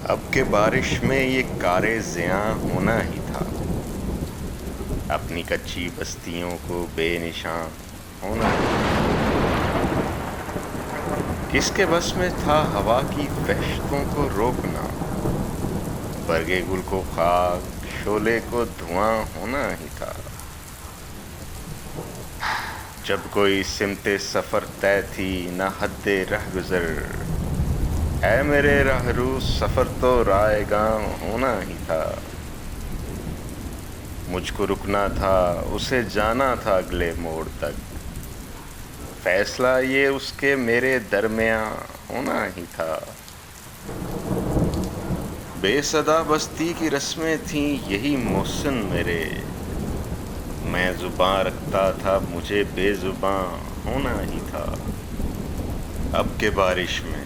اب کے بارش میں یہ کارِ زیاں ہونا ہی تھا، اپنی کچی بستیوں کو بے نشاں ہونا ہی تھا۔ کس کے بس میں تھا ہوا کی وحشتوں کو روکنا، برگِ گل کو خاک، شعلے کو دھواں ہونا ہی تھا۔ جب کوئی سمت سفر طے تھی نہ حدِ رہگذر، اے میرے راہ رو سفر تو رائیگاں ہونا ہی تھا۔ مجھ کو رکنا تھا، اسے جانا تھا اگلے موڑ تک، فیصلہ یہ اس کے میرے درمیاں ہونا ہی تھا۔ بے صدا بستی کی رسمیں تھیں یہی محسن میرے، میں زباں رکھتا تھا مجھے بے زباں ہونا ہی تھا۔ اب کے بارش میں